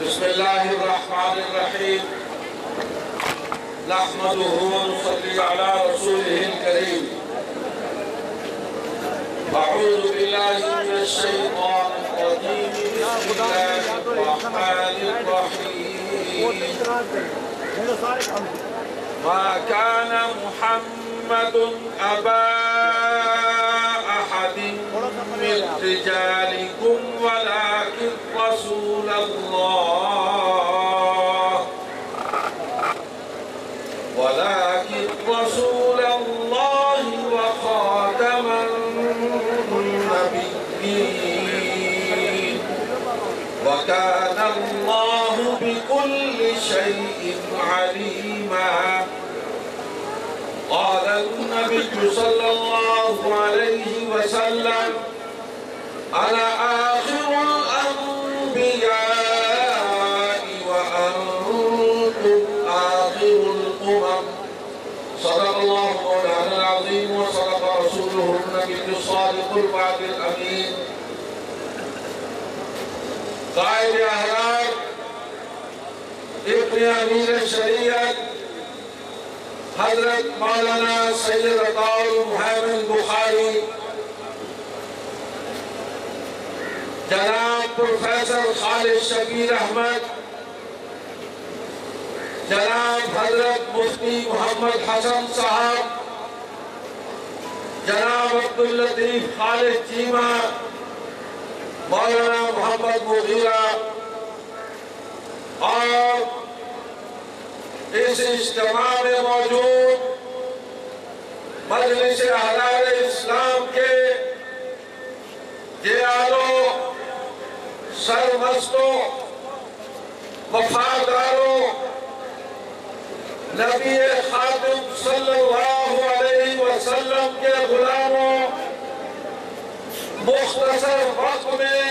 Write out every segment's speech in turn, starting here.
بسم الله الرحمن الرحيم نحمده ونصلي على رسوله الكريم أعوذ بالله من الشيطان الرجيم بسم الله الرحمن الرحيم ما كان محمد أبا أحد من رجالكم ولكن رسول الله وخاتم النبيين وكان الله بكل شيء عليما. قال النبي صلى الله عليه وسلم أنا آخر الأنبياء وأنتم آخر الأمم. صدق الله مولانا العظيم وصدق رسوله النبي الصادق الوعد الأمين. قائد أحرار ابن أمير الشریعت حضرت مولانا سید عطاء محمد بخاری، جناب پروفیسر خالد شبیر احمد، جناب حضرت مفتی محمد حسن صاحب، جناب عبداللطیف خالد چیمہ، مولانا محمد مغیرہ، اور اس اجتماع میں موجود مجلس احرار اسلام کے جیالوں، سرمستوں، وفاداروں، نبی خاتم صلی اللہ علیہ وسلم کے غلاموں، مختصر وقت میں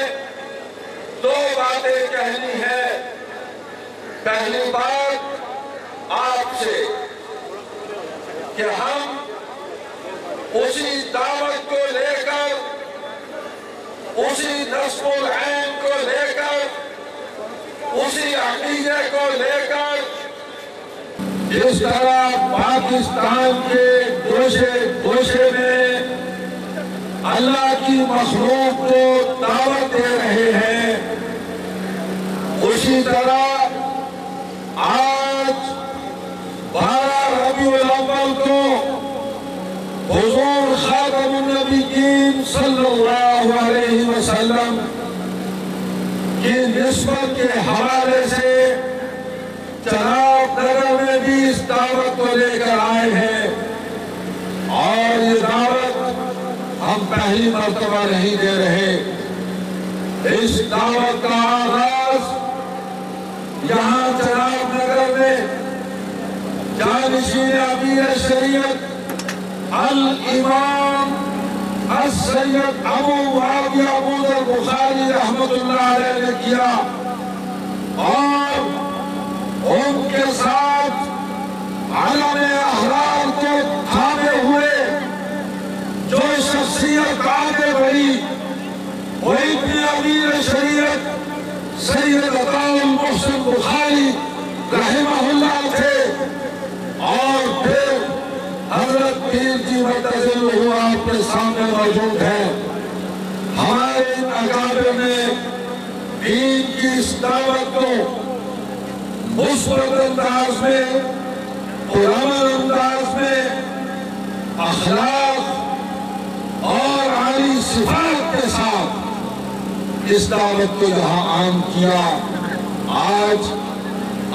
دو باتیں کہنی ہے۔ پہلی بات آپ سے کہ ہم اسی دعوت کو لے کر، اسی نصب العین کو لے کر، اسی عقیدے کو لے کر جس طرح پاکستان کے گوشے گوشے میں اللہ کی مخلوق کو دعوت دے رہے ہیں، اسی طرح آج 12 ربیع الاول کو حضور خاتم النبیین صلی اللہ علیہ وسلم کی نسبت کے حوالے سے چناب نگر میں بھی اس دعوت کو لے کر آئے ہیں، اور یہ دعوت ہم پہلی مرتبہ نہیں دے رہے۔ اس دعوت کا آغاز یہاں چناب نگر میں جانشین امیر شریعت الامام السید ابو معاویہ ابوذر بخاری رحمت اللہ علیہ نے کیا، اور ان کے ساتھ علم احرار کو تھامے ہوئے جو شخصیت آگے بڑھی وہ ابن امیر شریعت سید عطاء المحسن بخاری رحمہ اللہ تھے، اور پھر حضرت پیر جی متضل ہوا آپ کے سامنے موجود ہیں۔ ہمارے ان اکابر نے دین کی اس دعوت کو مثبت انداز میں، پرامن انداز میں، اخلاق اور عالی صفات کے ساتھ اس دعوت کو یہاں عام کیا۔ آج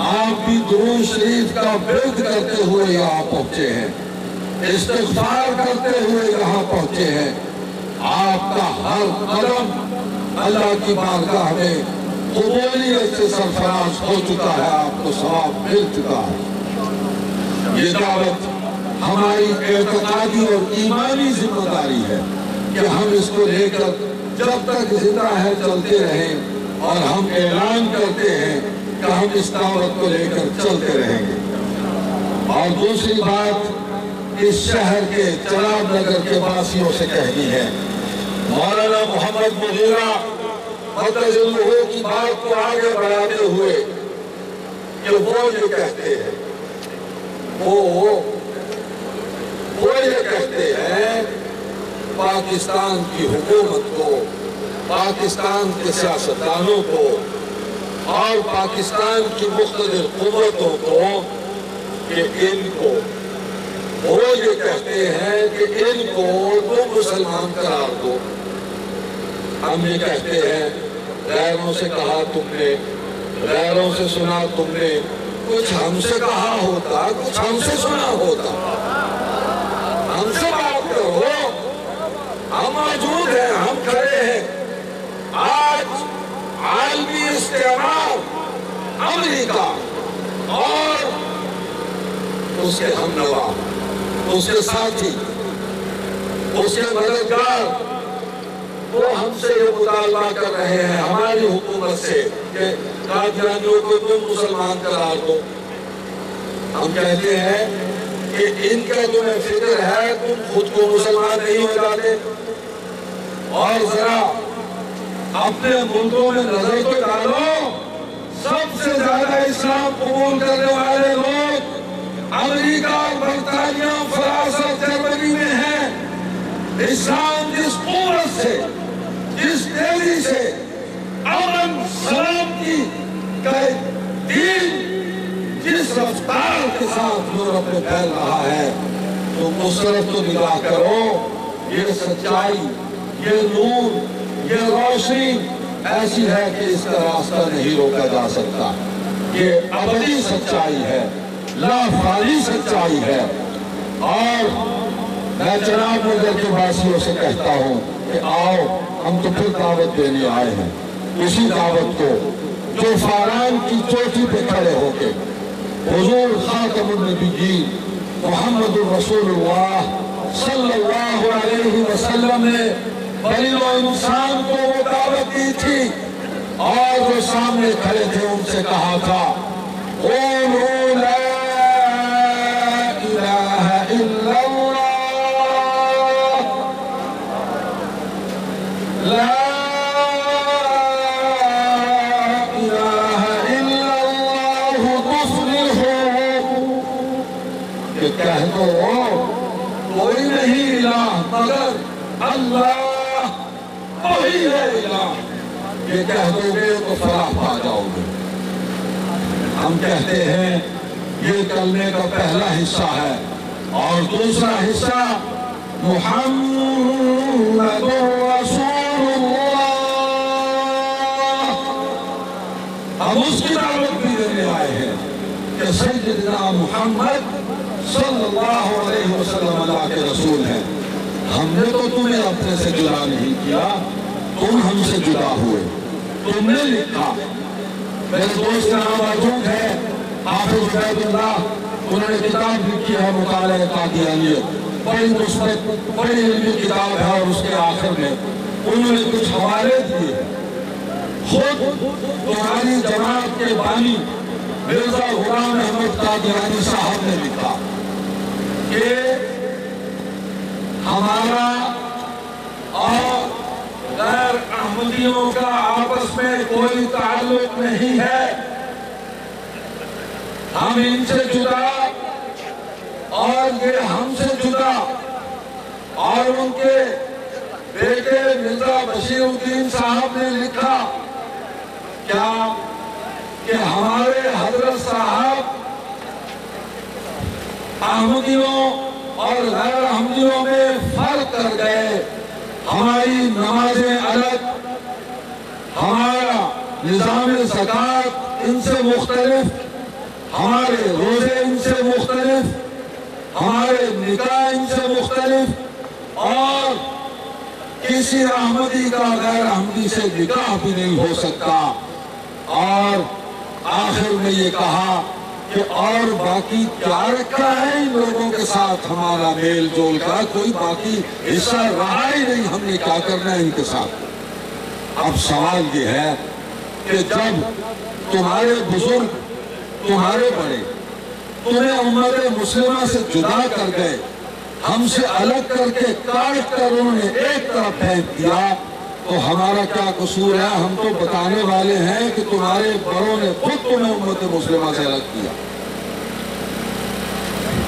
آپ بھی درود شریف کا ورد کرتے ہوئے یہاں پہنچے ہیں، استغفار کرتے ہوئے یہاں پہنچے ہیں۔ آپ کا ہر قدم اللہ کی بارگاہ میں قبولیت سے سرفراز ہو چکا ہے، آپ کو ثواب مل چکا ہے۔ یہ دعوت ہماری اعتقادی اور ایمانی ذمہ داری ہے کہ ہم اس کو لے کر جب تک زندہ ہے چلتے رہیں، اور ہم اعلان کرتے ہیں کہ ہم اس دعوت کو لے کر چلتے رہیں گے۔ اور دوسری بات اس شہر کے چناب نگر کے واسیوں سے کہنی ہے، مولانا محمد مغیرہ معتزلہ کی بات کو آگے بڑھاتے ہوئے کہ وہ یہ کہتے ہیں وہ یہ کہتے ہیں پاکستان کی حکومت کو، پاکستان کے سیاستدانوں کو اور پاکستان کی مختلف قوتوں کو کہ ان کو، وہ یہ کہتے ہیں کہ ان کو تم مسلمان قرار دو۔ ہم یہ کہتے ہیں غیروں سے کہا تم نے، غیروں سے سنا تم نے، کچھ ہم سے کہا ہوتا، کچھ ہم سے سنا ہوتا، ہم سے بات کرو، ہم موجود ہیں، ہم کھڑے ہیں۔ آج عالمی استعمار امریکہ اور اس کے ہمنوا، اس کے ساتھی، اس کے مددگار، وہ ہم سے یہ مطالبہ کر رہے ہیں ہماری حکومت سے کہ قادیانیوں کو تم مسلمان قرار دو۔ ہم کہتے ہیں کہ ان کا تمہیں فکر ہے، تم خود کو مسلمان نہیں ہو جاتے؟ اور ذرا اپنے ملکوں میں نظر تو ڈالو، سب سے زیادہ اسلام قبول کرنے والے لوگ امریکہ، برطانیہ، فرانس اور جرمنی میں ہیں۔ اسلام جس قوت سے، جس تیزی سے امن سلامتی کا دین جس رفتار کے ساتھ یورپ میں پھیل رہا ہے، تو اس طرف تو نگاہ کرو، یہ سچائی، یہ نور، یہ روشنی ایسی ہے کہ اس کا راستہ نہیں روکا جا سکتا۔ یہ ابدی سچائی ہے، لا فانی سچائی ہے۔ اور میں جناب نگر کے واسیوں سے کہتا ہوں کہ آؤ، ہم تو پھر دعوت دینے آئے ہیں، اسی دعوت کو جو فاران کی چوٹی پہ کھڑے ہو کے حضور خاتم النبیین محمد الرسول اللہ صلی اللہ علیہ وسلم نے بنی و انسان کو وہ دعوت دی تھی، اور جو سامنے کھڑے تھے ان سے کہا تھا قولوا لا الہ الا اللہ، لا الہ الا اللہ تفلحوا، کہ کہہ دو کوئی نہیں الہ مگر اللہ، وہی ہے الہ، یہ کہہ دو گے تو فلاح پا جاؤ گے۔ ہم کہتے ہیں یہ کلمے کا پہلا حصہ ہے، اور دوسرا حصہ محمد رسول اللہ، ہم اس کی دعوت بھی دینے آئے ہیں کہ سیدنا محمد صلی اللہ علیہ وسلم اللہ کے رسول ہیں۔ ہم نے تو تمہیں اپنے سے جدا نہیں کیا، تم ہم سے جدا ہوئے، تم نے لکھا۔ میرے دوست یہاں موجود ہے حافظ عبید اللہ، انہوں نے کتاب لکھی ہے مطالعہ قادیانیت، بڑی مثبت، بڑی علمی کتاب ہے، اور اس کے آخر میں انہوں نے کچھ حوالے دیے۔ خود تمہاری جماعت کے بانی مرزا غلام احمد قادیانی صاحب نے لکھا کہ ہمارا اور غیر احمدیوں کا آپس میں کوئی تعلق نہیں ہے، ہم ان سے جدا اور یہ ہم سے جدا۔ اور ان کے بیٹے مرزا بشیر الدین صاحب نے لکھا کیا کہ ہمارے حضرت صاحب احمدیوں اور غیر احمدیوں میں فرق کر گئے، ہماری نمازیں الگ، ہمارا نظام زکوٰۃ ان سے مختلف، ہمارے روزے ان سے مختلف، ہمارے نکاح ان سے مختلف، اور کسی احمدی کا غیر احمدی سے نکاح بھی نہیں ہو سکتا۔ اور آخر میں یہ کہا کہ اور باقی کیا رکھا ہے ان لوگوں کے ساتھ ہمارا میل جول کا، کوئی باقی حصہ رہا ہی نہیں، ہم نے کیا کرنا ہے ان کے ساتھ۔ اب سوال یہ ہے کہ جب تمہارے بزرگ، تمہارے بڑے تمہیں امت مسلمہ سے جدا کر گئے، ہم سے الگ کر کے کاٹ کر انہوں نے ایک طرف پھینک دیا، تو ہمارا کیا قصور ہے؟ ہم تو بتانے والے ہیں کہ تمہارے بڑوں نے خود تمہیں امت مسلمہ سے الگ کیا۔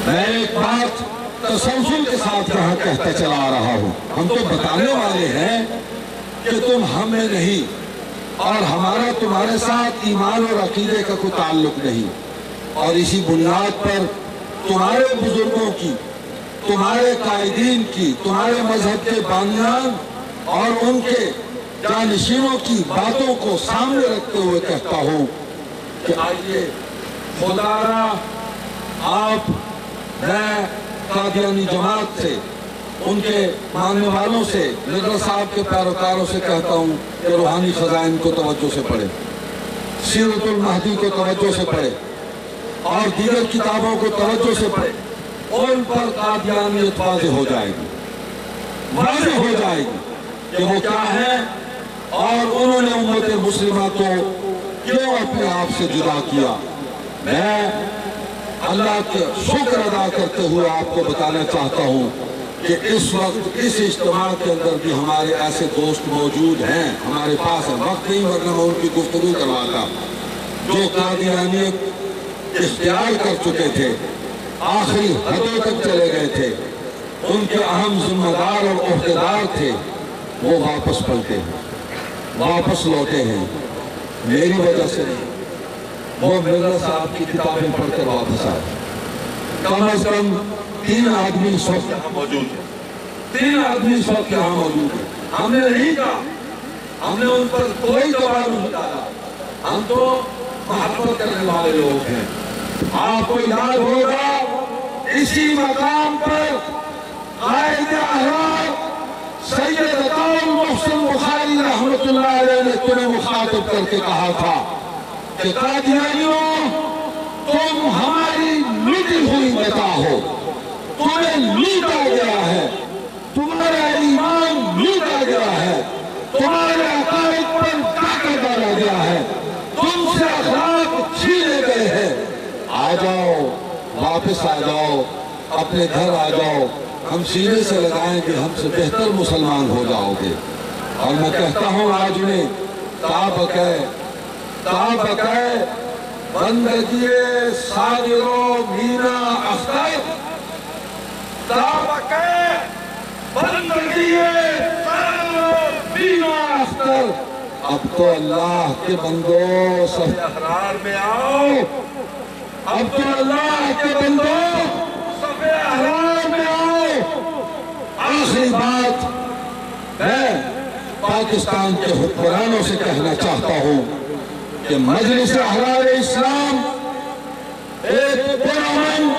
میں ایک بات تسلسل کے ساتھ یہاں کہتا چلا رہا ہوں، ہم تو بتانے والے ہیں کہ تم ہم میں نہیں، اور ہمارا تمہارے ساتھ ایمان اور عقیدے کا کوئی تعلق نہیں، اور اسی بنیاد پر تمہارے بزرگوں کی، تمہارے قائدین کی، تمہارے مذہب کے بانیان اور ان کے جانشینوں کی باتوں کو سامنے رکھتے ہوئے کہتا ہوں کہ آئیے خدا را آپ، میں قادیانی جماعت سے، ان کے ماننے والوں سے، مرزا صاحب کے پیروکاروں سے کہتا ہوں کہ روحانی خزائن کو توجہ سے پڑھے، سیرت المہدی کو توجہ سے پڑھے، اور دیگر کتابوں کو توجہ سے پڑھے، ان پر قادیانیت واضح ہو جائے گی، واضح ہو جائے گی کہ وہ کیا ہے، اور انہوں نے امت مسلمہ کو کیوں اپنے آپ سے جدا کیا۔ میں اللہ کا شکر ادا کرتے ہوئے آپ کو بتانا چاہتا ہوں کہ اس وقت اس اجتماع کے اندر بھی ہمارے ایسے دوست موجود ہیں، ہمارے پاس ہے، وقت نہیں ورنہ میں ان کی گفتگو کرواتا، جو قادیانیت اختیار کر چکے تھے، آخری حدوں تک چلے گئے تھے، ان کے اہم ذمہ دار اور عہدیدار تھے، وہ واپس پلٹے ہیں، واپس لوٹے ہیں، میری وجہ سے نہیں، وہ مرزا صاحب کی کتابیں پڑھ کر واپس آئے۔ کم از کم 3 آدمی اس وقت یہاں موجود ہیں، 3 آدمی اس وقت یہاں موجود ہیں۔ ہم نے نہیں کہا، ہم نے ان پر کوئی دباؤ نہیں ڈالا، ہم تو محبت کرنے والے لوگ ہیں۔ آپ کو یاد ہوگا اسی مقام پر قائد احرار سید عطا المحسن بخاری رحمت اللہ علیہ نے تمہیں مخاطب کر کے کہا تھا کہ قادیانیوں، تم ہماری لٹی ہوئی متا ہو، تمہیں لوٹا گیا ہے، تمہارا ایمان لوٹا گیا ہے، تمہارے عقائد پر ڈاکہ ڈالا گیا ہے، تم سے اخلاق چھینے گئے ہیں، آ جاؤ، واپس آ جاؤ، اپنے گھر آ جاؤ، ہم سینے سے لگائیں گے، ہم سے بہتر مسلمان ہو جاؤ گے۔ اور میں کہتا ہوں آج انہیں تابقہ بندگی صادر مینا اختر، تابقہ بندگی صادر مینا اختر، اب تو اللہ کے بندو صف احرار میں آؤ، اب تو اللہ کے بندو صف احرار میں آؤ۔ آخری بات میں پاکستان کے حکمرانوں سے کہنا چاہتا ہوں کہ مجلس احرار اسلام ایک پرامن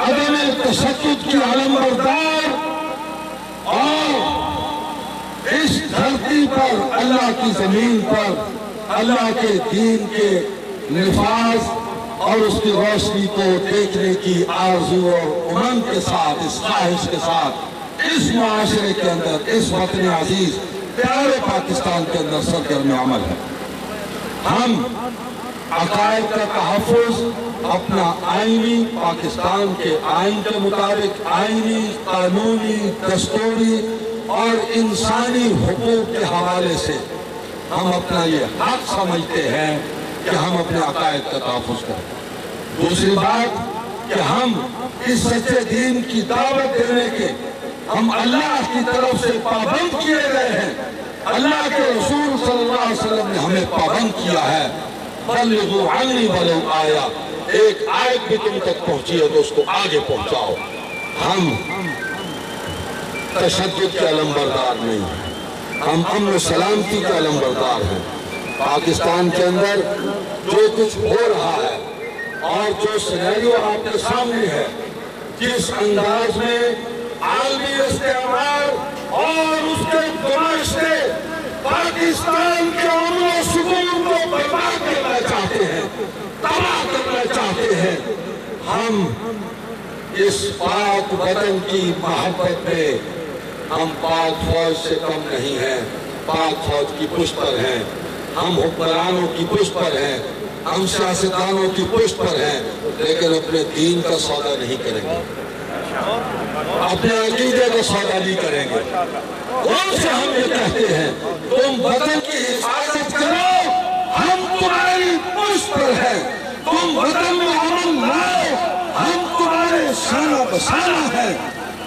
عدم تشدد کی علم بردار اور اس دھرتی پر، اللہ کی زمین پر، اللہ کے دین کے نفاذ اور اس کی روشنی کو دیکھنے کی آرزو اور امنگ کے ساتھ، اس خواہش کے ساتھ، اس معاشرے کے اندر، اس وطن عزیز پیارے پاکستان کے اندر سرگرم عمل ہے۔ ہم عقائد کا تحفظ اپنا آئینی، پاکستان کے آئین کے مطابق آئینی، قانونی، دستوری اور انسانی حقوق کے حوالے سے ہم اپنا یہ حق سمجھتے ہیں کہ ہم اپنے عقائد کا تحفظ کریں۔ دوسری بات کہ ہم اس سچے دین کی دعوت دینے کے ہم اللہ کی طرف سے پابند کیے گئے ہیں، اللہ کے رسول صلی اللہ علیہ وسلم نے ہمیں پابند کیا ہے۔ بلغوا عنی ولو آیا، ایک آیت بھی تم تک پہنچی ہے تو اس کو آگے پہنچاؤ۔ ہم تشدد کے علم بردار نہیں ہیں، ہم امن و سلامتی کے علم بردار ہیں۔ پاکستان کے اندر جو کچھ ہو رہا ہے اور جو سینیریو آپ کے سامنے ہے، جس انداز میں عالمی استعمار اور اس کے گماشتے پاکستان کے امن و سکون کو برباد کرنا چاہتے ہیں، تباہ کرنا چاہتے ہیں، ہم اس پاک وطن کی محبت میں ہم پاک فوج سے کم نہیں ہیں، پاک فوج کی پشت پر ہیں، ہم حکمرانوں کی پشت پر ہیں، ہم سیاستدانوں کی پشت پر ہیں، لیکن اپنے دین کا سودا نہیں کریں گے۔ اپنے عقیدے کو سودا نہیں کریں گے۔ ان سے ہم یہ کہتے ہیں تم وطن کی حفاظت کرو، ہم تمہاری پشت پر ہیں، تم وطن میں امن لاؤ، ہم تمہارے شانہ بشانہ ہیں،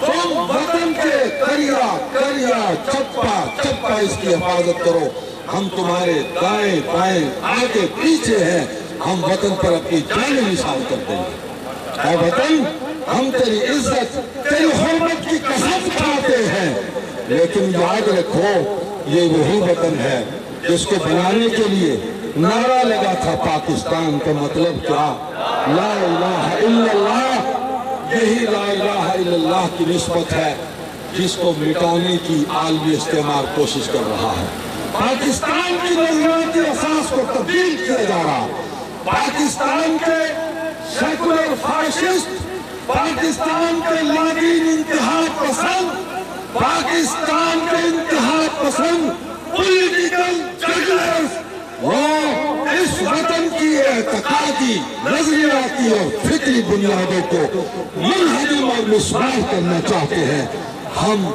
تم وطن کے کریا چپا اس کی حفاظت کرو، ہم تمہارے دائیں بائیں آگے پیچھے ہیں، ہم وطن پر اپنی جانیں نثار کر دیں گے۔ اے وطن، ہم تیری عزت تیری حرمت کی قسم کھاتے ہیں، لیکن یاد رکھو یہ وہی وطن ہے جس کو بنانے کے لیے نعرہ لگا تھا پاکستان کا مطلب کیا؟ لا الہ الا اللہ۔ یہی لا الہ الا اللہ کی نسبت ہے جس کو مٹانے کی عالمی استعمار کوشش کر رہا ہے۔ پاکستان کی نظریاتی اساس کو تبدیل کیا جا رہا، پاکستان کے سیکولر فاشسٹ، پاکستان کے لاگین انتہا پسند، پاکستان کے انتہا پسند پولیٹیکل جگلرز وہ اس وطن کی اعتقادی، نظریاتی اور فکری بنیادوں کو منہدم اور مسمار کرنا چاہتے ہیں۔ ہم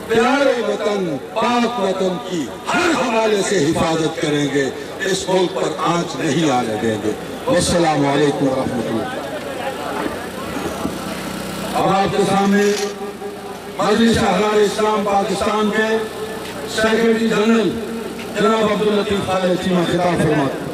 پیارے وطن، پاک وطن کی ہر حوالے سے حفاظت کریں گے، اس ملک پر آنچ نہیں آنے دیں گے۔ والسلام علیکم ورحمۃ اللہ۔ اب آپ کے سامنے مجلس احرار اسلام پاکستان کے سیکریٹری جنرل جناب عبداللطیف خالد چیمہ خطاب فرماتے ہیں۔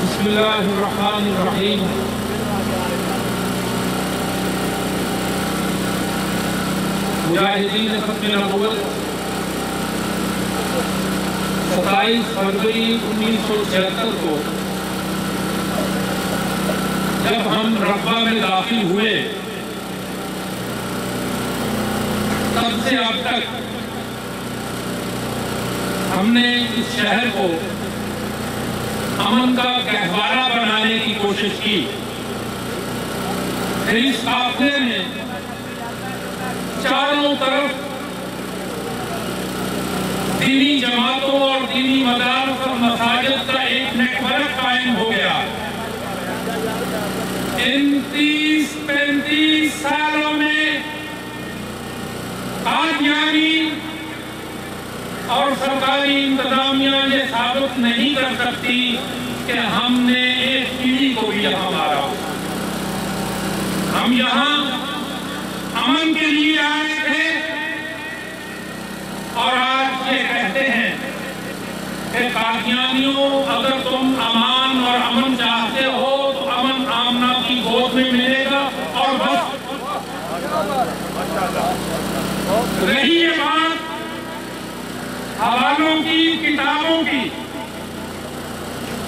بسم اللہ الرحمن الرحیم۔ مجاہدین ختم نبوت 27 فروری 1976 کو جب ہم رقبہ میں داخل ہوئے تب سے اب تک ہم نے اس شہر کو امن کا گہوارہ بنانے کی کوشش کی۔ پھر اس قافلے میں چاروں طرف دینی جماعتوں اور دینی مدارس اور مساجد کا ایک نیٹ ورک قائم ہو گیا۔ ان 30-35 سالوں میں قادیانی اور سرکاری انتظامیہ یہ ثابت نہیں کر سکتی کہ ہم نے ایک پیڑھی کو بھی یہاں مارا۔ ہم یہاں امن کے لیے آئے تھے اور آج یہ کہتے ہیں کہ قادیانیوں اگر تم امان اور امن چاہتے ہو تو امن آمنہ کی گود میں ملے گا اور بس۔ رہی یہ بات حوالوں کی، کتابوں کی،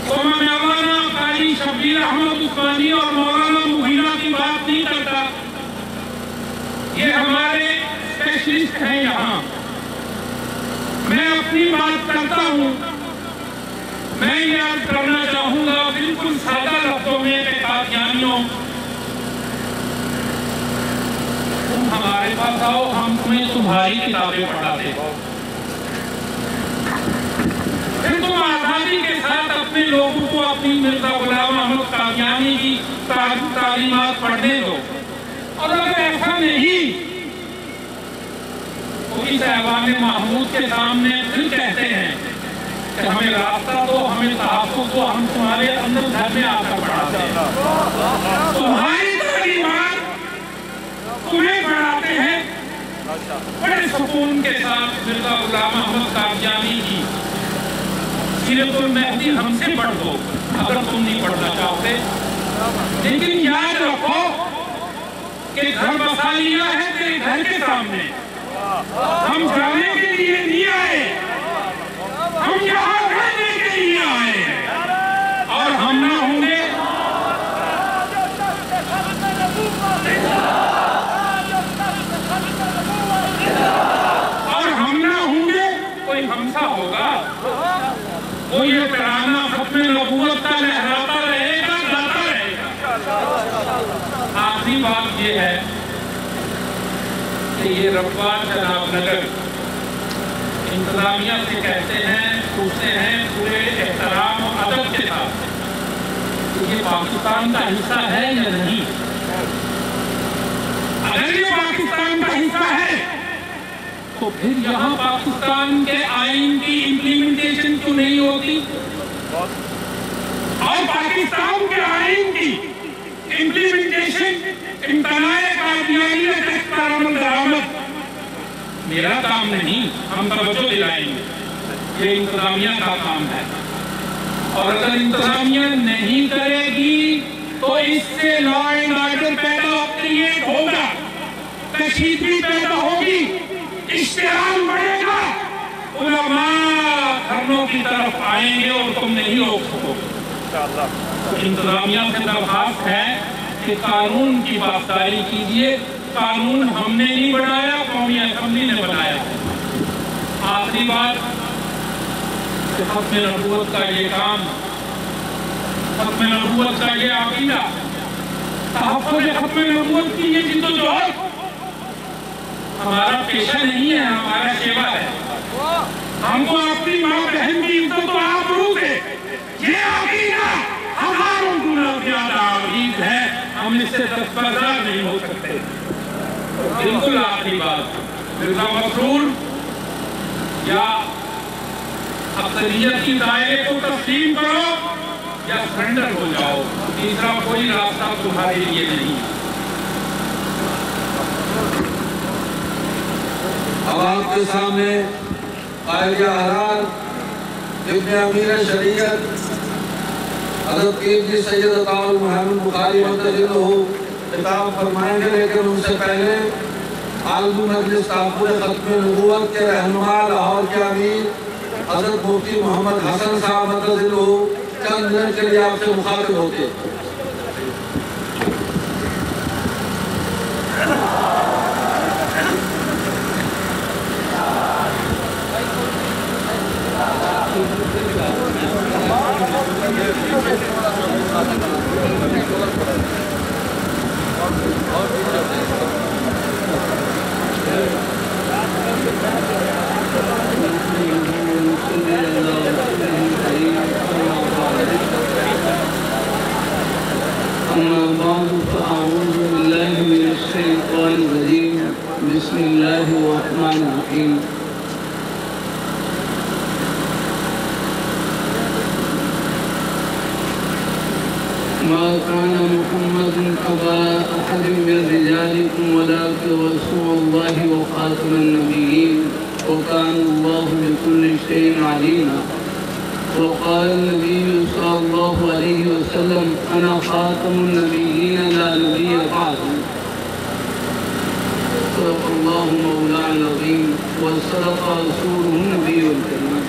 تو میں مولانا قاری شبیر احمد عثمانی اور مولانا مغیرہ کی بات نہیں کرتا، یہ ہمارے اسپیشلسٹ ہیں یہاں۔ میں اپنی بات کرتا ہوں۔ میں یاد کرنا چاہوں گا بالکل سادہ لفظوں میں کہ قادیانیوں تم ہمارے پاس آؤ، ہم تمہیں تمہاری کتابیں پڑھاتے ہو، پھر تم آزادی کے ساتھ اپنے لوگوں کو اپنی مرزا غلام احمد قادیانی کی تعلیمات پڑھنے دو، اور اگر ایسا نہیں تو اس ایوان محمود کے سامنے پھر کہتے ہیں کہ ہمیں راستہ دو، ہمیں تحفظ دو، ہم تمہارے اندر گھر میں آ کر پڑھاتے ہیں، تمہاری تعلیمات تمہیں پڑھاتے ہیں۔ بڑے سکون کے ساتھ مرزا غلام احمد قادیانی کی سیرت المہدی ہم سے پڑھ دو اگر تم نہیں پڑھنا چاہتے، لیکن یاد رکھو کہ گھر بسا لیا ہے تیرے گھر کے سامنے، ہم جانے کے لیے نہیں آئے، ہم یہاں رہنے کے لیے آئے ہیں، اور ہم نہ ہوں گے کوئی ہمسا ہوگا، وہ یہ ترانہ ختم نبوت کا لہراتا رہے گا، گاتا رہے گا۔ آخری بات یہ ہے کہ یہ رقبہ جناب نگر انتظامیہ سے کہتے ہیں، پوچھتے ہیں پورے احترام و ادب کے ساتھ کہ یہ پاکستان کا حصہ ہے یا نہیں؟ اگر یہ پاکستان کا حصہ ہے تو پھر یہاں پاکستان کے آئین کی امپلیمنٹیشن کیوں نہیں ہوتی؟ اور پاکستان کے آئین کی امپلیمنٹیشن امتناع قادیانیت ایکٹ پر عمل درآمد میرا کام نہیں، ہم توجہ دلائیں گے، یہ انتظامیہ کا کام ہے۔ اور اگر انتظامیہ نہیں کرے گی تو اس سے لا اینڈ آرڈر پیدا کریٹ ہوگا، کشیدگی پیدا ہوگی، اشتعال بڑھے گا، علماء دھرنوں کی طرف آئیں گے اور تم نہیں روک سکو گے۔ انتظامیہ سے درخواست ہے کہ قانون کی پاسداری کیجئے۔ قانون ہم نے نہیں بنایا، قومی اسمبلی نے بنایا۔ آخری بات کہ ختم نبوت کا یہ کام، ختم نبوت کا یہ عقیدہ، تحفظ ختم نبوت کی یہ جدوجہد ہمارا پیشہ نہیں ہے، ہمارا شیوا ہے۔ ہم کو اپنی ماں بہن کی عزت و آبرو سے یہ عقیدہ ہزاروں گنا زیادہ عزیز ہے، ہم اس سے دستبردار نہیں ہو سکتے۔ بالکل آخری بات، مرزا مسرور یا اکثریت کی دائرے کو تسلیم کرو یا سرنڈر ہو جاؤ، تیسرا کوئی راستہ تمہارے لیے نہیں۔ اب آپ کے سامنے قائد احرار ابن امیر شریعت حضرت قیمتی سید عطا محمد بخاری مدجلہ خطاب فرمائیں گے، لیکن ان سے پہلے عالمی مجلس تحفظ ختم نبوت کے رہنما لاہور کے امیر حضرت مفتی محمد حسن صاحب مدجلہ چند منٹ کے لیے آپ سے مخاطب ہوتے ہیں۔ بسم اللہ الرحمن الرحیم۔ ما كان محمد أبا أحد من رجالكم ولكن رسول الله وخاتم النبيين وكان الله بكل شيء عليما۔ وقال النبي صلى الله عليه وسلم أنا خاتم النبيين لا نبي بعدي۔ صدق الله مولانا العظيم وصدق رسوله النبي الكريم۔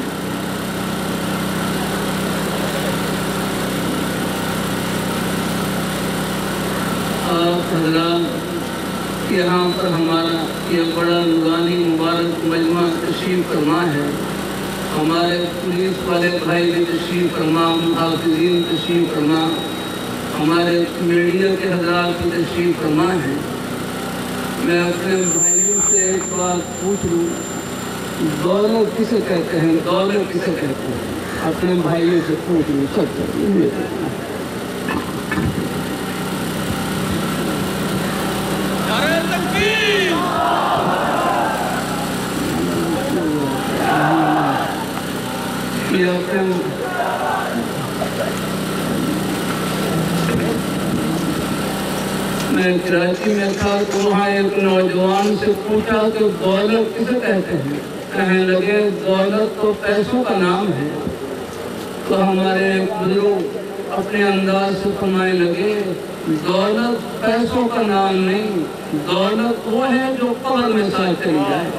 آپ حضرات، یہاں پر ہمارا یہ بڑا نورانی مبارک مجمع تشریف فرما ہے، ہمارے پولیس والے بھائی بھی تشریف فرما، محافظین تشریف فرما، ہمارے میڈیا کے حضرات بھی تشریف فرما ہے۔ میں اپنے بھائیوں سے ایک بات پوچھ لوں، دولت کسے کہتے ہیں؟ دولت کسے کہتے ہیں؟ اپنے بھائیوں سے پوچھ لوں، سب میں کراچی میں تھا تو وہاں ایک نوجوان سے پوچھا کہ دولت کسے کہتے ہیں؟ کہنے لگے دولت تو پیسوں کا نام ہے۔ تو ہمارے بزرگ اپنے انداز سے فرمانے لگے دولت پیسوں کا نام نہیں، دولت وہ ہے جو قبر میں ساتھ چلی جائے۔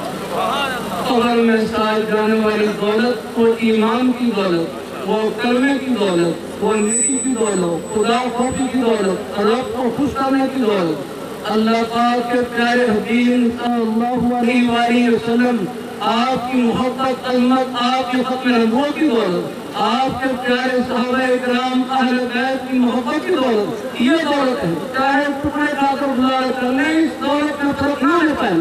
قبر میں ساتھ جانے والی دولت وہ ایمان کی دولت، وہ کلمے کی دولت، وہ نیکی کی دولت، خدا خوفی کی دولت، رب کو خوش کرنے کی دولت، اللہ پاک کے پیارے حبیب صلی اللہ علیہ وآلہ وسلم، آپ کی محبت، عظمت، آپ کی ختم نبوت کی دولت، آپ کے پیارے صحابہ اکرام اہل بیت کی محبت کی دولت، یہ دولت ہے۔ چاہے ٹکڑے کھا کر گزارا کرنے، اس دولت میں فرق نہ لے پائیں۔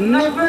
90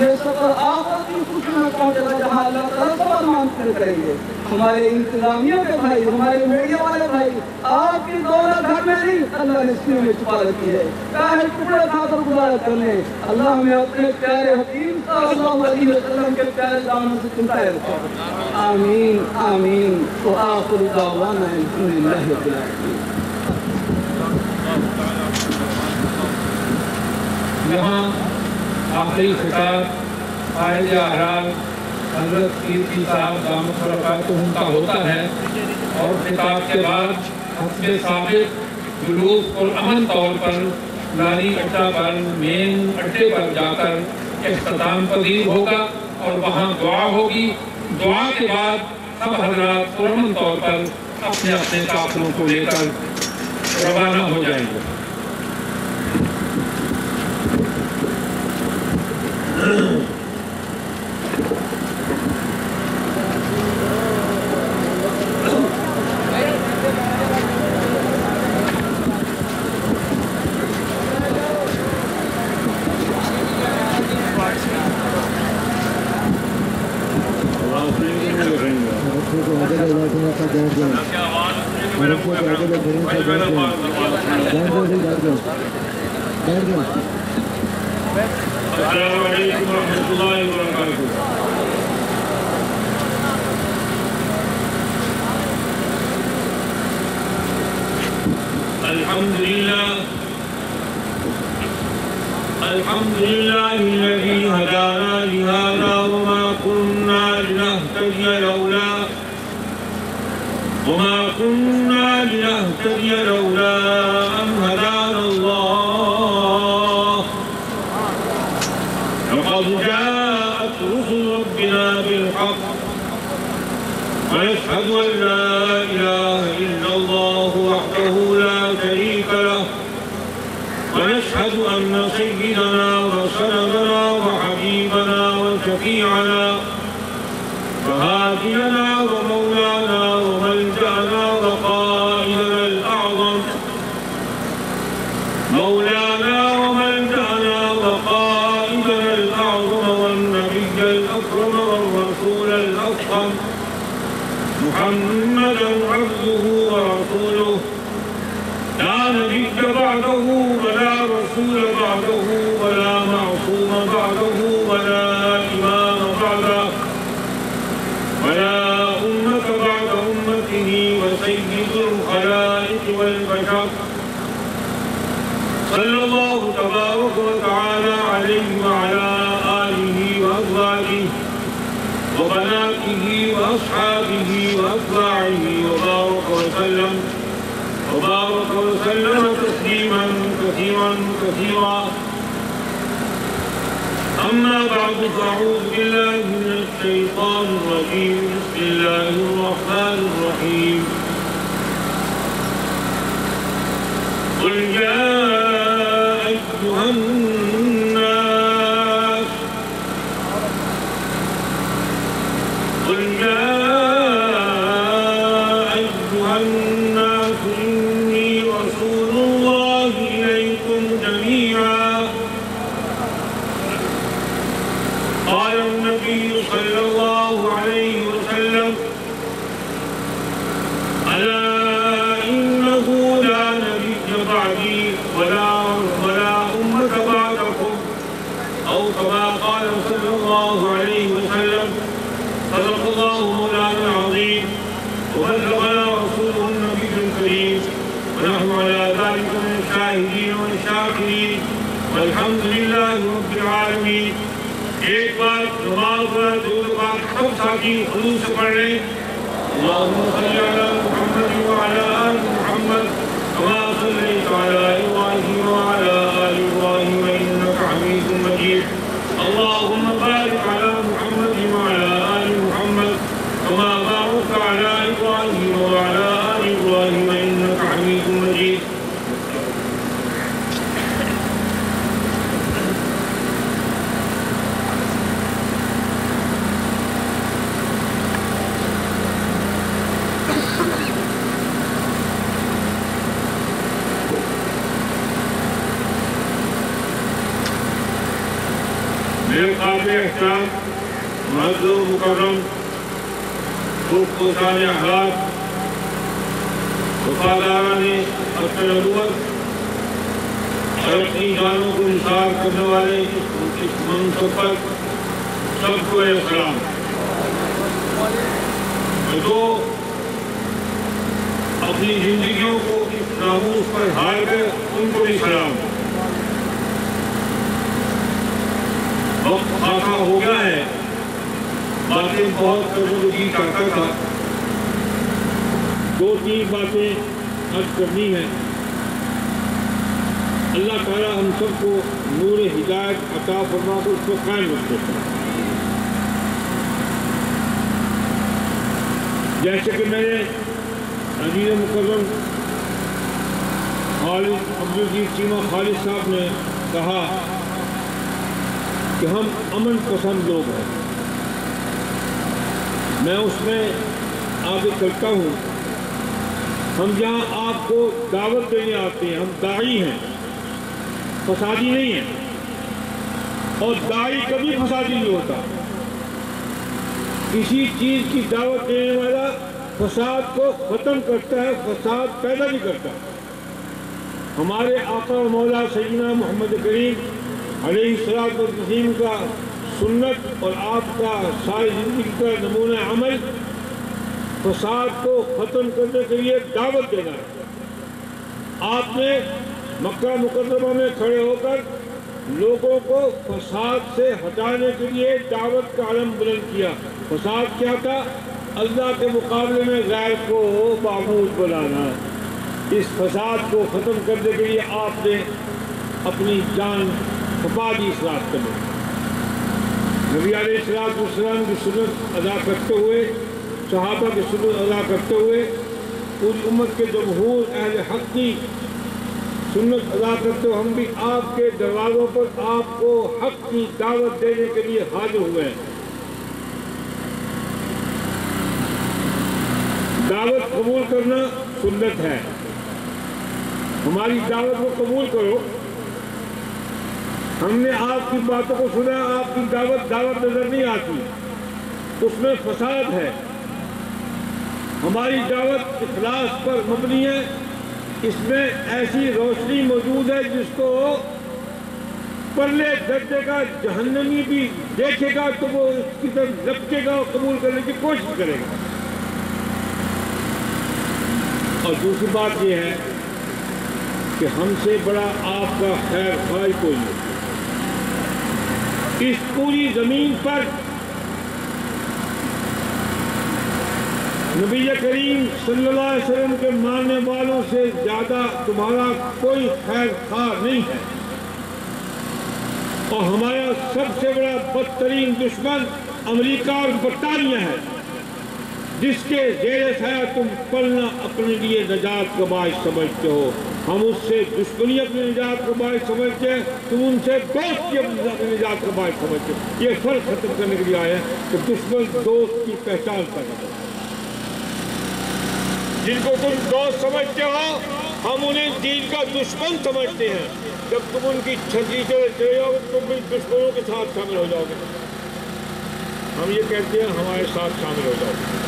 یہ سفر آخرت کی خوشی میں پہنچے گا جہاں اللہ تعالیٰ سب مانتے کریں گے. ہمارے انتظامیہ کے بھائی، ہمارے میڈیا والے بھائی، آپ کی دولت گھر میں نہیں، اللہ نے سینے میں چھپا رکھی ہے. چاہے ٹکڑے کھا کر گزارا کر لیں، اللہ ہمیں اپنے پیارے حکیم صلی اللہ علیہ وسلم کے پیارے دامن سے چمٹائے رکھو. آمین آمین. وآخر دعوانا الحمدللہ رب العالمین. یہاں آخری خطاب قائد اعراب حضرت کیرتی صاحب دامت برکاتہم کا ہوتا ہے، اور خطاب کے بعد حسب ثابت جلوس پرامن طور پر لاری اڈہ پر مین اڈے پر جا کر اختتام پذیر ہوگا اور وہاں دعا ہوگی. دعا کے بعد سب حضرات پرامن طور پر اپنے اپنے قافلوں کو لے کر روانہ ہو جائیں گے. السلام علیکم ورحمۃ اللہ وبرکاتہ. الحمد لله الذي هدانا لهذا وما كنا لنهتدي لولا أن هدانا الله. لقد جاءت رسل ربنا بالحق ونشهد أن لا إله إلا الله وحده لا شريك له، ونشهد أن سيدنا وسندنا وحبيبنا وشفيعنا وهادينا ومولانا وملجأنا وقائدنا الأعظم والنبي الأكرم والرسول الأفخم محمدا عبده ورسوله، لا نبي بعده ولا رسول بعده ولا معصوم بعده ولا إمام بعده ولا أمة بعد أمته، وسيد الخلائق والبشر، صلى الله تبارك وتعالى عليه وعلى آله وأزواجه وبناته وأصحابه وأتباعه وبارك وسلم تسليما كثيرا. أما بعد، فأعوذ بالله من الشيطان الرجيم. بسم الله الرحمن الرحيم. قل يا أيها الناس إني رسول الله إليكم جميعا. قال النبي صلى الله عليه وسلم: ألا إنه لا نبي بعدي ولا أمة بعدكم، أو كما قال صلى الله عليه وسلم. صدق الله مولانا العظيم وبلغنا رسوله النبي الكريم، ونحن على ذلك من الشاهدين والشاكرين، والحمد لله رب العالمين. ایک بار نماز پر دو بار سب ساتھی حضور سے پڑھ رہے ہیں: اللهم صل على محمد وعلى آل محمد كما صليت على إبراهيم وعلى آل إبراهيم إنك حميد مجيد. اللهم بارك على محمد وعلى آل محمد كما باركت على إبراهيم وعلى آل إبراهيم إنك حميد مجيد. احترام معزز مکرم پوشان اخلاق وفاداران اپنے نبوت اور اپنی جانوں کو نثار کرنے والے اس منصب پر سب کو سلام. جو اپنی زندگیوں کو اس ناموس پر ہار گئے ان کو بھی سلام. وقت خاصا ہو گیا ہے، باتیں بہت کرنے چاہتا تھا. 2-3 باتیں عرض کرنی ہیں. اللہ تعالیٰ ہم سب کو نور ہدایت عطا فرما کر اس کو قائم رکھتے ہیں. جیسے کہ میں نے عزیز مکرم خالد عبدالعزیز چیمہ خالد صاحب نے کہا کہ ہم امن پسند لوگ ہیں. میں اس میں آگے چلتا ہوں. ہم جہاں آپ کو دعوت دینے آتے ہیں، ہم داعی ہیں، فسادی نہیں ہیں. اور داعی کبھی فسادی نہیں ہوتا. کسی چیز کی دعوت دینے والا فساد کو ختم کرتا ہے، فساد پیدا نہیں کرتا. ہمارے آقا و مولا سیدنا محمد کریم علیہ الصلوۃ والتسلیم کا سنت اور آپ کا ساری زندگی کا نمونہ عمل فساد کو ختم کرنے کے لیے دعوت دینا ہے. آپ نے مکہ مکرمہ میں کھڑے ہو کر لوگوں کو فساد سے ہٹانے کے لیے دعوت کا علم بلند کیا. فساد کیا تھا؟ اللہ کے مقابلے میں غیر کو معبود بنانا. اس فساد کو ختم کرنے کے لیے آپ نے اپنی جان کھپا دی اس راستے میں. نبی علیہ السلام کی سنت ادا کرتے ہوئے، صحابہ کی سنت ادا کرتے ہوئے، پوری امت کے جمہور اہل حق کی سنت ادا کرتے ہوئے ہم بھی آپ کے دروازوں پر آپ کو حق کی دعوت دینے کے لیے حاضر ہوئے ہیں. دعوت قبول کرنا سنت ہے. ہماری دعوت کو قبول کرو. ہم نے آپ کی باتوں کو سنا. آپ کی دعوت نظر نہیں آتی، اس میں فساد ہے. ہماری دعوت اخلاص پر مبنی ہے. اس میں ایسی روشنی موجود ہے جس کو پرلے درجے کا جہنمی بھی دیکھے گا تو وہ اس کی طرف لپکے گا اور قبول کرنے کی کوشش کرے گا. اور دوسری بات یہ ہے کہ ہم سے بڑا آپ کا خیر خواہ کوئی نہیں. اس پوری زمین پر نبی کریم صلی اللہ علیہ وسلم کے ماننے والوں سے زیادہ تمہارا کوئی خیر خواہ نہیں ہے. اور ہمارا سب سے بڑا بدترین دشمن امریکہ اور برطانیہ ہے، جس کے زیر سایہ تم پلنا اپنے لیے نجات کا باعث سمجھتے ہو. ہم اس سے دشمنی اپنی نجات کا باعث سمجھتے ہیں، تم ان سے دوستی اپنی نجات کا باعث سمجھتے ہو. یہ فرق ختم کرنے کے لیے آیا ہے کہ دشمن دوست کی پہچان کرنا. جن کو تم دوست سمجھتے ہو ہم انہیں دین کا دشمن سمجھتے ہیں. جب تم ان کی چھتری سے چلے جاؤ گے تم بھی دشمنوں کے ساتھ شامل ہو جاؤ گے. ہم یہ کہتے ہیں ہمارے ساتھ شامل ہو جاؤ گے.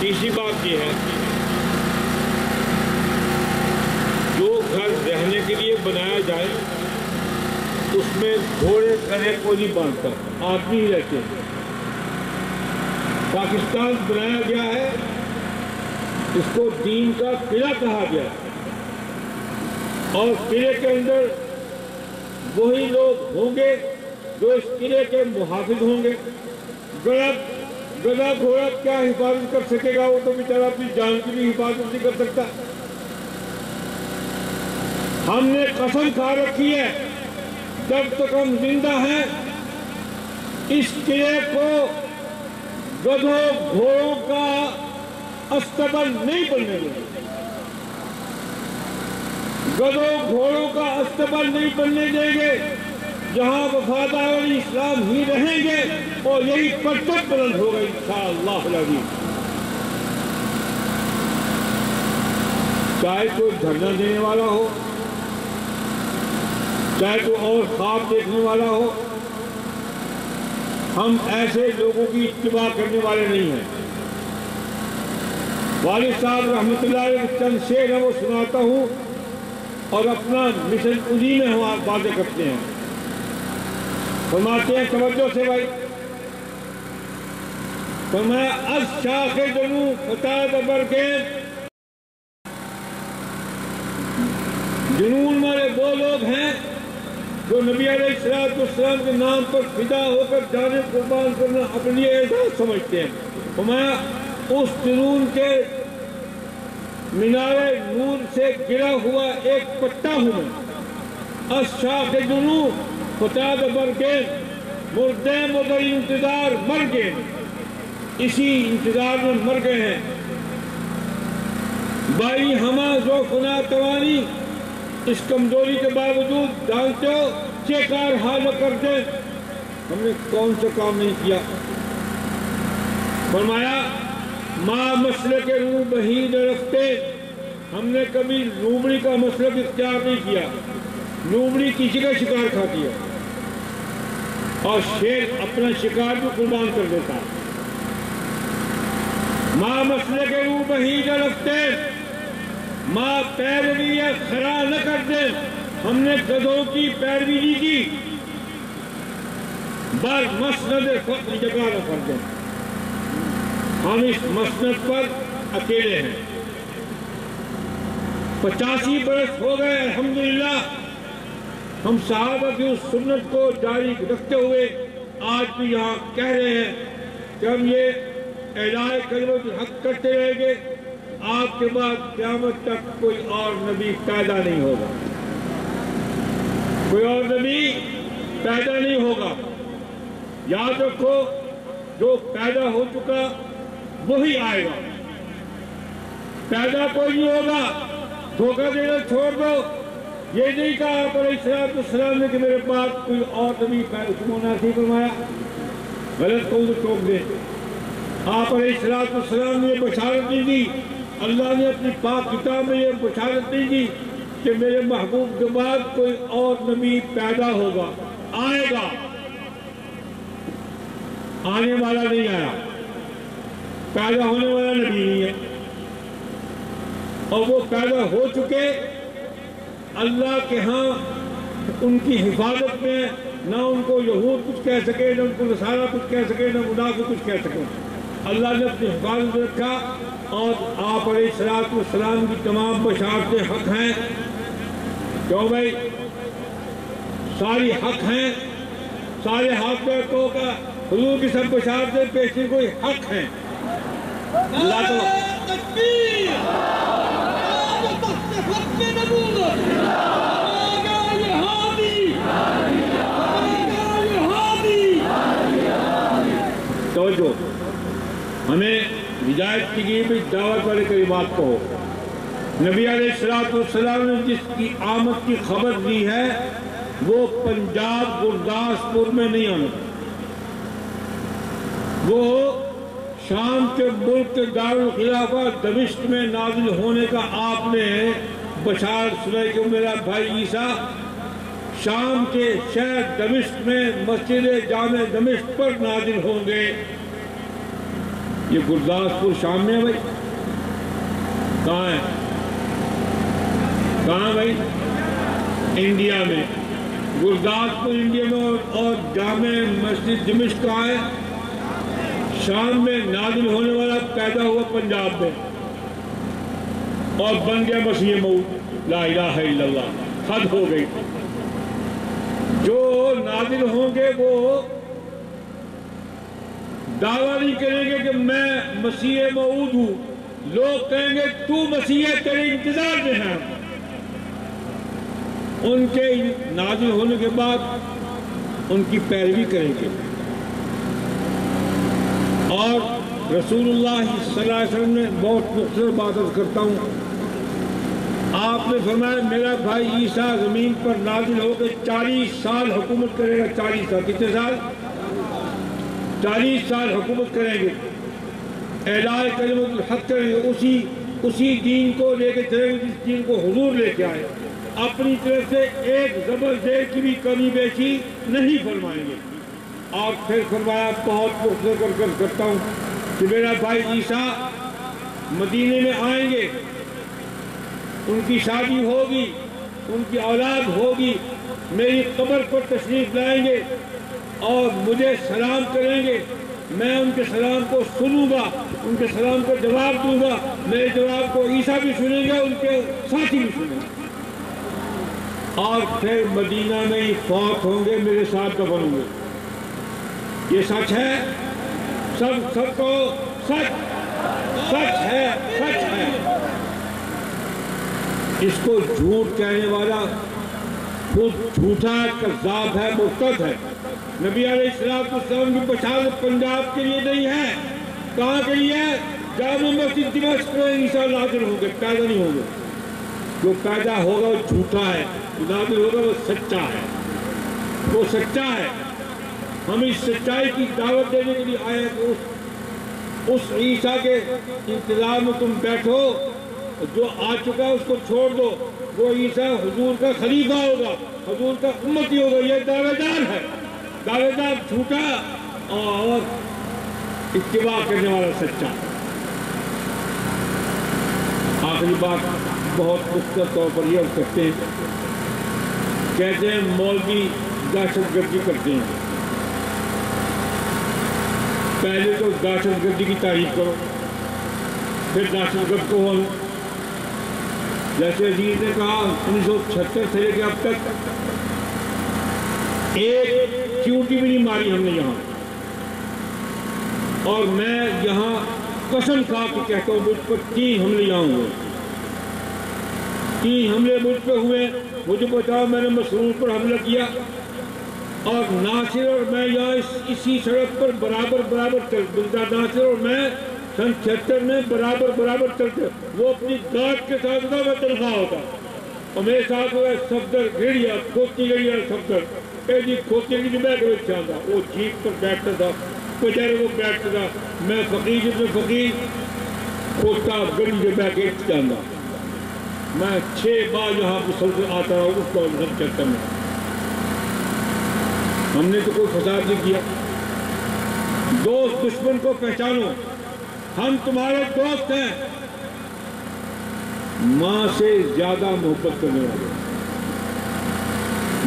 تیسری بات یہ ہے، جو گھر رہنے کے لیے بنایا جائے اس میں گھوڑے گدھے کو نہیں باندھتا، آدمی ہی رہتے ہیں. پاکستان بنایا گیا ہے، اس کو دین کا قلعہ کہا گیا ہے، اور قلعے کے اندر وہی لوگ ہوں گے جو اس قلعے کے محافظ ہوں گے. گدھا گھوڑا کیا حفاظت کر سکے گا؟ وہ تو بیچارہ اپنی جان کی بھی حفاظت نہیں کر سکتا. ہم نے قسم کھا رکھی ہے جب تک ہم زندہ ہیں اس قلعے کو گدھوں گھوڑوں کا استبل نہیں بننے دیں گے. گدھوں گھوڑوں کا استبل نہیں بننے دیں گے. جہاں وفادار اسلام ہی رہیں گے اور یہی پرچم بلند ہوگا انشاءاللہ العزیز. چاہے کوئی دھرنا دینے والا ہو، چاہے تو اور خواب دیکھنے والا ہو، ہم ایسے لوگوں کی اتباع کرنے والے نہیں ہیں۔ والد صاحب رحمۃ اللہ علیہ چند شعر ہے وہ سناتا ہوں اور اپنا مشن انہی میں ہم واضح کرتے ہیں۔ فرماتے ہیں توجہ سے بھائی، فرمایا از شاخ جنو فتاد برگین، جنون والے وہ لوگ ہیں جو نبی علیہ السلام کے نام پر فدا ہو کر جانے قربان کرنا اپنے لیے اعزاز سمجھتے ہیں۔ فرمایا اس جنون کے مینارے نور سے گرا ہوا ایک پتا ہوں میں، از شاخ جنو فتاد برگین، مردے مگر انتظار مر گئے، اسی انتظار میں مر گئے ہیں۔ بائی ہما زو فنا توانی، اس کمزوری کے باوجود جانتے ہو چیکار حال کر دیں، ہم نے کون سا کام نہیں کیا۔ فرمایا ماں مسلک روح بہید رفتے، ہم نے کبھی لومڑی کا مسلک اختیار نہیں کیا، لومڑی کسی کا شکار کھاتی ہے اور شیر اپنا شکار بھی قربان کر دیتا ہے۔ ماں مسلک روح بہید رفتے، ماں پیروی خرا نہ کر دیں، ہم نے گدھوں کی پیروی نہیں کی، بر مسند فقر جگہ نہ کر دیں، ہم اس مسند پر اکیلے ہیں۔ 85 برس ہو گئے الحمدللہ ہم صحابہ کی اس سنت کو جاری رکھتے ہوئے آج بھی یہاں کہہ رہے ہیں کہ ہم یہ اعلاء کلمۃ الحق کرتے رہیں گے، آپ کے بعد قیامت تک کوئی اور نبی پیدا نہیں ہوگا، کوئی اور نبی پیدا نہیں ہوگا۔ یاد رکھو جو پیدا ہو چکا وہی آئے گا، پیدا کوئی نہیں ہوگا۔ دھوکہ دینا چھوڑ دو، یہ نہیں کہا آپ علیہ السلام نے کہ میرے بعد کوئی اور نبی مناسب فرمایا، غلط کو ٹوک دیں۔ آپ علیہ السلام نے یہ بشارت نہیں دی، اللہ نے اپنی پاک کتاب میں یہ بشارت نہیں دی کہ میرے محبوب کے بعد کوئی اور نبی پیدا ہوگا، آئے گا، آنے والا نہیں آیا، پیدا ہونے والا نبی نہیں ہے، اور وہ پیدا ہو چکے اللہ کے ہاں ان کی حفاظت میں، نہ ان کو یہود کچھ کہہ سکے، نہ ان کو نصارہ کچھ کہہ سکے، نہ منافق کچھ کہہ سکے۔ اللہ نے اپنی حفاظت میں رکھا اور آپ علیہ السلام کی تمام بشارتیں حق ہیں۔ کیوں بھائی؟ ساری حق ہیں، سارے حق میں تو کا حضور کی سب بشارتیں پیشی کوئی حق ہیں۔ اللہ تو توجہ، ہمیں ہدایت کی گئی بھی دعوت والے کلمات کہو۔ نبی علیہ السلام نے جس کی آمد کی خبر دی ہے وہ پنجاب گرداسپور میں نہیں آنا، وہ شام کے ملک کے دارالخلافہ دمشق میں نازل ہونے کا آپ نے بشارت سنائی کہ میرا بھائی عیسیٰ شام کے شہر دمشق میں مسجد جامع دمشق پر نازل ہوں گے۔ یہ گرداسپور شام میں ہے بھائی، کہاں ہے؟ کہاں بھائی؟ انڈیا میں۔ گرداسپور انڈیا میں اور جامع مسجد دمشق کہاں ہے؟ شام میں نازل ہونے والا پیدا ہوا پنجاب میں اور بن گیا مسیح موعود، لا الہ الا اللہ، حد ہو گئی۔ جو نازل ہوں گے وہ دعویٰ نہیں کریں گے کہ میں مسیح موعود ہوں، لوگ کہیں گے تو مسیح ہے، تیرے انتظار میں ہیں۔ ان کے نازل ہونے کے بعد ان کی پیروی کریں گے، اور رسول اللہ صلی اللہ علیہ وسلم نے بہت مختصر بات عرض کرتا ہوں، آپ نے فرمایا میرا بھائی عیسیٰ زمین پر نازل ہو کے 40 سال حکومت کرے گا۔ 40 سال، کتنے سال؟ 40 سال حکومت کریں گے، اعلاء کلمۃ الحق کریں گے، اسی دین کو لے کے چلیں گے جس دین کو حضور لے کے آئے۔ اپنی طرف سے ایک زبر زیر کی بھی کمی بیشی نہیں فرمائیں گے۔ اور پھر فرمایا، بہت مختصر کر کرتا ہوں کہ میرا بھائی عیسیٰ مدینے میں آئیں گے، ان کی شادی ہوگی، ان کی اولاد ہوگی، میری قبر پر تشریف لائیں گے اور مجھے سلام کریں گے، میں ان کے سلام کو سنوں گا، ان کے سلام کا جواب دوں گا، میرے جواب کو عیسیٰ بھی سنیں گے، ان کے ساتھی بھی سنیں گے، اور پھر مدینہ میں ہی فوت ہوں گے، میرے ساتھ دفن ہوں گے۔ یہ سچ ہے، سب کو سچ ہے، سچ ہے۔ اس کو جھوٹ کہنے والا خود جھوٹا کذاب ہے، مرتد ہے۔ نبی علیہ السلام کی بشارت پنجاب کے لیے نہیں ہے، کہاں کے لیے ہے؟ جامع مسجد دمشق میں عیسیٰ نازل ہوں گے، پیدا نہیں ہوں گے۔ جو پیدا ہوگا وہ جھوٹا ہے، جو نازل ہوگا وہ سچا ہے، وہ سچا ہے۔ ہم اس سچائی کی دعوت دینے کے لیے آئے ہیں کہ اس عیسیٰ کے انتظار میں تم بیٹھو، جو آ چکا ہے اس کو چھوڑ دو۔ وہ عیسیٰ حضور کا خلیفہ ہوگا، حضور کا امتی ہوگا، یہ دعوے دار ہے، دعوے دار جھوٹا اور اتباع کرنے والا سچا۔ آخری بات بہت مختصر طور پر یہ کرتے ہیں، کہتے ہیں مولوی دہشت گردی کرتے ہیں۔ پہلے تو دہشت گردی کی تعریف کرو، پھر دہشت گرد کو ہو۔ جیسے عزیز نے کہا 1976 سے لے کے اب تک ایک چیونٹی بھی نہیں ماری ہم نے یہاں، اور میں یہاں قسم کھا کے کہتا ہوں مجھ پر 3 حملے یہاں ہوئے، 3 حملے مجھ پہ ہوئے۔ مجھے بتاؤ میں نے مسرور پر حملہ کیا، اور ناصر اور میں یہاں اسی سڑک پر برابر چلتے، ناصر اور میں سن 76 میں برابر چلتے، وہ اپنی گاٹ کے ساتھ ہوتا، میں تنخواہ ہوتا، اور میرے ساتھ ہوئے صفدر گھڑیا، کھوتی گھڑیا صفدر، جی کھوتی کی میں کے بچہ تھا، وہ جیپ پر بیٹھتا تھا، بیچارے وہ بیٹھتا تھا، میں فقیر ابن فقیر کھوتا گڑی سے بیٹھ کے جانا۔ میں 6 بار یہاں مسلسل آتا رہا اس کو سن 76 میں۔ ہم نے تو کوئی فساد نہیں کیا۔ دوست دشمن کو پہچانو، ہم تمہارے دوست ہیں۔ ماں سے زیادہ محبت کرنے والے،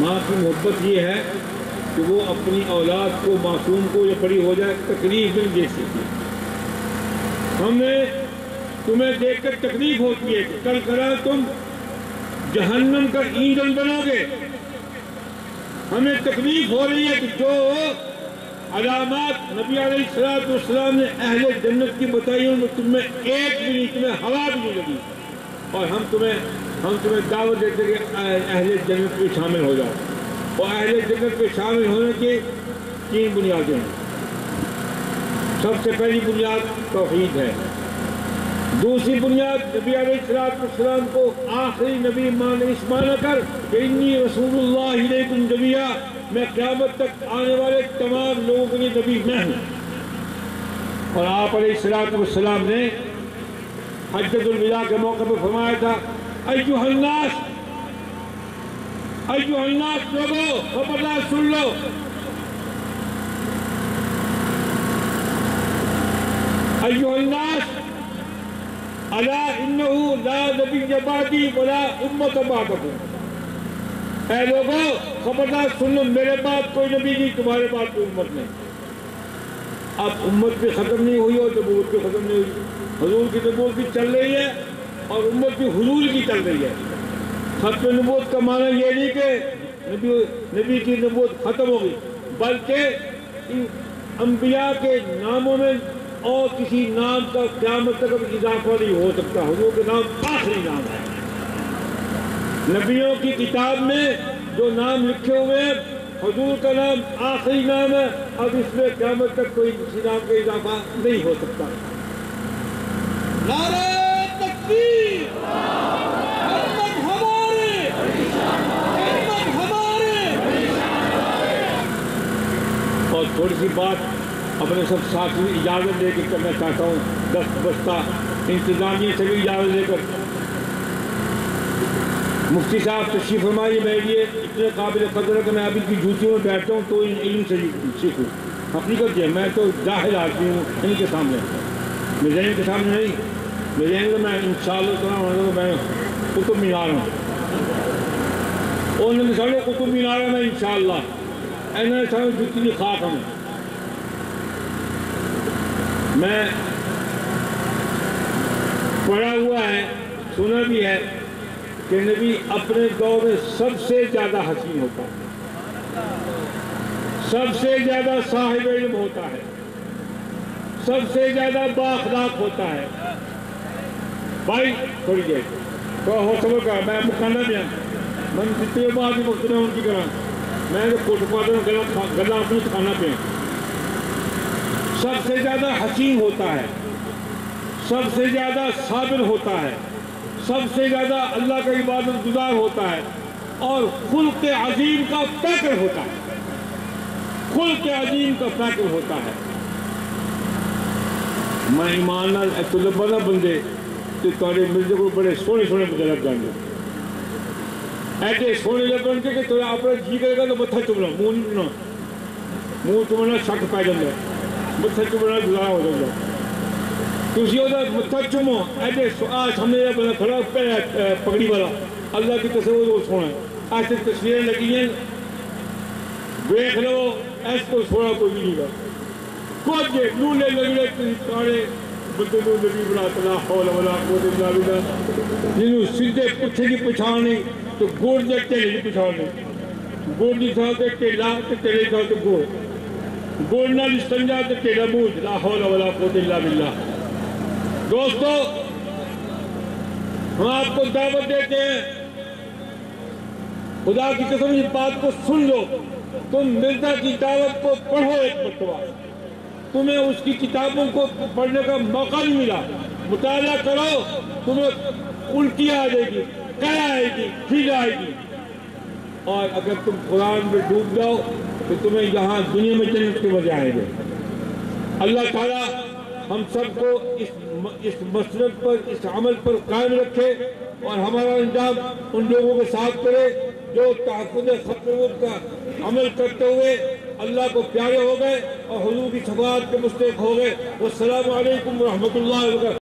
ماں کی محبت یہ ہے کہ وہ اپنی اولاد کو، معصوم کو یا بڑی ہو جائے تکلیف نہیں دے سکتی۔ ہم نے تمہیں دیکھ کر تکلیف ہوتی ہے کہ کل کرا تم جہنم کا ایندھن بنو گے۔ ہمیں تکلیف ہو رہی ہے کہ جو علامات نبی علیہ السلام نے اہل جنت کی بتائی ان میں تمہیں ایک بھی نہیں، تمہیں ہوا بھی نہیں لگی، اور ہم تمہیں دعوت دیتے کہ اہل جنت میں شامل ہو جاؤ۔ اور اہل جنت میں شامل ہونے کی 3 بنیادیں ہیں۔ سب سے پہلی بنیاد توحید ہے، دوسری بنیاد نبی علیہ السلام کو آخری نبی مانا کر کہ انی رسول اللہ علیکم جمیعا، میں قیامت تک آنے والے تمام لوگوں کے لیے نبی میں ہوں۔ اور آپ علیہ السلام نے حجۃ الوداع کے موقع پر فرمایا تھا، ایھا الناس لوگو خبردار سن لو، ایھا الناس الا انہ لا نبی بعدی ولا امت بعدکم، اے لوگوں خبردار سن لو، میرے بعد کوئی نبی نہیں، تمہارے بعد کوئی امت نہیں۔ اب امت بھی ختم نہیں ہوئی اور نبوت بھی ختم نہیں ہوئی، حضور کی نبوت بھی چل رہی ہے اور امت بھی حضور کی چل رہی ہے۔ ختم نبوت کا معنی یہ نہیں کہ نبی کی نبوت ختم ہوگی، بلکہ انبیاء کے ناموں میں اور کسی نام کا قیامت تک اب اضافہ نہیں ہو سکتا، حضور کے نام آخری نام ہے۔ نبیوں کی کتاب میں جو نام لکھے ہوئے ہیں حضور کا نام آخری نام ہے، اب اس میں قیامت تک کوئی کسی نام کا اضافہ نہیں ہو سکتا۔ نعرہ تکبیر، محمد ہمارے، محمد ہمارے۔ اور تھوڑی سی بات اپنے سب ساتھی اجازت لے کے کرنا چاہتا ہوں، دست بستہ انتظامیہ سے بھی اجازت لے کر۔ مفتی صاحب تشریف فرمائیے، میں یہ اتنے قابل قدر ہے کہ میں ابھی کی جوتیوں میں بیٹھتا ہوں تو ان علم سے سیکھوں. حقیقت یہ میں تو جاہل آدمی ہوں ان کے سامنے، میزائن کے سامنے نہیں. میزائن میں انشاءاللہ میں قطب مینار ہوں، اور سارے قطب مینار میں انشاءاللہ ایسے سارے جتنی خاک ہمیں. میں پڑھا ہوا ہے، سنا بھی ہے کہ نبی اپنے دور میں سب سے زیادہ حکیم ہوتا ہے، سب سے زیادہ صاحب علم ہوتا ہے، سب سے زیادہ بااخلاق ہوتا ہے. بھائی تھوڑی دیر تو ہو سب کا میں مکانا بھی میں جتنے بات بھی وقت میں ان کی کرا میں کوٹ پاتوں گلا اپنی کھانا پہ. سب سے زیادہ حکیم ہوتا ہے، سب سے زیادہ صابر ہوتا ہے، سب سے زیادہ اللہ کا عبادت گزار ہوتا ہے، اور خلق عظیم کا پیکر ہوتا ہے، خلق عظیم کا پیکر ہوتا ہے. میں ایمان نال ایسے بڑا بندے کہ تارے مرزے کو بڑے سونے سونے مجھے لگ جائیں گے، ایسے سونے لگن کے کہ تو اپنا جی کرے گا تو متھا چمنا، منہ نہیں چمنا، منہ چمنا شک پی جاتا ہے، متھا چمنا گزارا ہو جاتا ہے. تھی وہ متھا چومو ایسے سامنے بندہ کھڑا پگڑی والا اللہ کی تصور وہ سونا ہے. ایسے تصویریں لگی ہیں دیکھ لو ایسے کو سونا کوئی بھی نہیں گا. کچھ لولے لگڑے سارے بندے کو نبی بنا لا حول ولا قوت الا باللہ. جنہوں سیدھے پچھے کی پچھان نہیں تو گوڑ دے ٹیلے کی پچھان نہیں، گوڑ کی تھا کہ ٹیلا تو ٹیلے تھا تو گوڑ، گوڑ نہ استنجا تو ٹیلا بوجھ. لا حول ولا قوت الا باللہ. دوستو ہم آپ کو دعوت دیتے ہیں، خدا کی قسم اس بات کو سن لو. تم مرزا کی دعوت کو پڑھو ایک مرتبہ، تمہیں اس کی کتابوں کو پڑھنے کا موقع نہیں ملا. مطالعہ کرو، تمہیں الٹی آ جائے گی، کیا آئے گی، پھر آئے گی. اور اگر تم قرآن میں ڈوب جاؤ تو تمہیں یہاں دنیا میں جنت کے مزے آئیں گے. اللہ تعالیٰ ہم سب کو اس مسلک پر، اس عمل پر قائم رکھے، اور ہمارا انجام ان لوگوں کے ساتھ کرے جو تحفظ خط نبوت کا عمل کرتے ہوئے اللہ کو پیارے ہو گئے اور حضور کی شفاعت کے مستحق ہو گئے. والسلام علیکم ورحمۃ اللہ وبرکاتہ.